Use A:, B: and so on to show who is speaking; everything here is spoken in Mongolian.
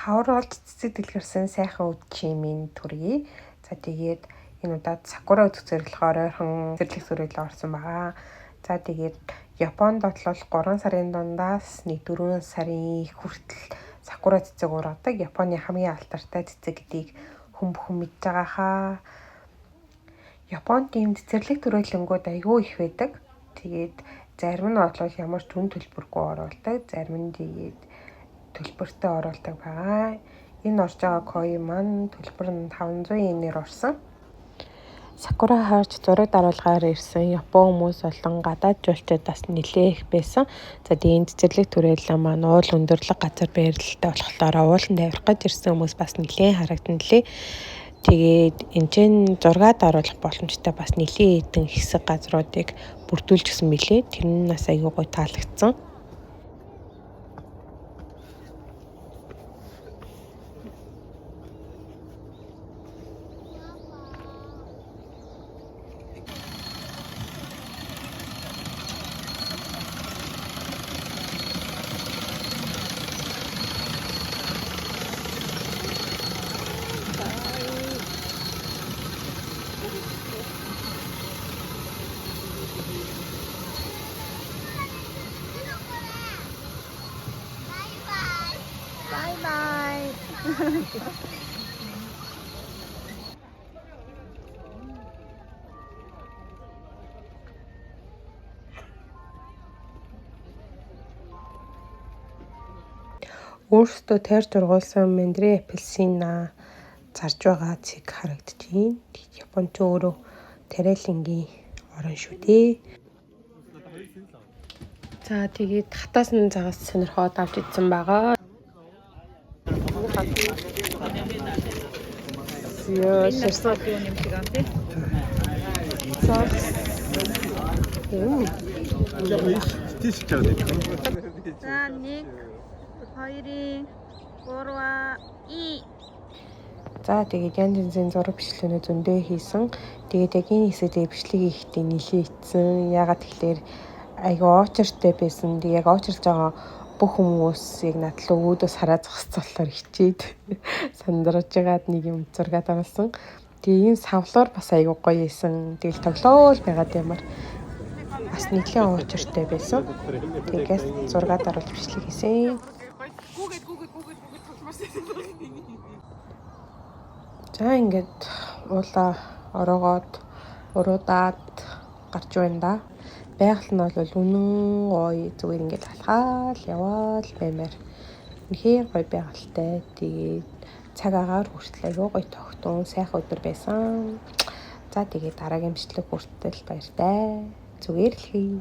A: хавар олж цэцэг дэлгэрсэн сайхан үд чимийн төргий. За тэгээд энэ удаад сакура өдөх зэрэглэхээр ойрхон зэрлэг төрөлөө орсон байгаа. За тэгээд Японд бол 3 сарын дундаас 4 сарын хүртэл сакура цэцэг ургадаг. Японы хамгийн алдартай цэцэг гэдгийг хүн мэдж байгаа хаа. Японд ийм цэцэрлэг төрөлнгүүд аягүй их байдаг. Тэгээд зарим нь бол ямар ч түн төлбөргүй оруулдаг, зарим нь тэгээд төлбөртэй оруулдаг байгаа. Энэ орж байгаа кой маань төлбөр нь 500 йенээр орсон. Сакура харж зураг даруулгаар ирсэн Япон хүмүүс болон гадаад жуулчдад бас нэлээ их байсан. За тэгээд цэцэрлэг төрөлөө маань уул өндөрлөг газар байрлалтай болохоор ууланд авирах гэж ирсэн хүмүүс бас нэлээ харагдан лээ. Тэгээд энэ зураг даруулах боломжтой бас нэлээ хэдэн хэсэг газруудыг бүрдүүлж гисэн мэлээ. Тэр нь нас аягүй гоё таалагдсан. Bye. Өөрсдөө тайр зургуулсан мандрин апельсина зарж байгаа цэг харагдчихээн. Японч өөрөө тариалангийн орон шүү дээ. За тэгээд хатаас нь загас сонирхоод авч идсэн байгаа.
B: За 1 2 3 2.
A: За тэгээд янз янзын зураг бичлэгнүүд зөндөө хийсэн. Тэгээд яг энэ хэсэгтээ бичлэг хийхдээ нэлээ ицсэн. Ягаад тэгэхээр айгүй очертой байсан. Тэгээд яг очерлж байгаа бүх хүмүүс яг надлаа өөдөөс хараад зогсцолоор хичээд сандарж байгаад нэг юм зураг даруулсан. Тэгээд энэ савлуур бас айгүй гоё ийсэн. Тэгэл тоглоол байгаад ямар бас нэлээ очертой байсан. Тэгээд зураг даруулж бичлэг хийсэн. За ингээд уулаа ороогоод уруудаад гарч байна да. Байгаль нь бол үнэн гоё зүгээр ингээд алхаал яваал баймаар. Үнэхээр гоё байгальтай. Тэгээд цаг агаар хүртэл аягүй гоё тогтун сайхан өдөр байсан. За тэгээд дараагийн бичлэг хүртэл баяртай. Зүгээр л хий.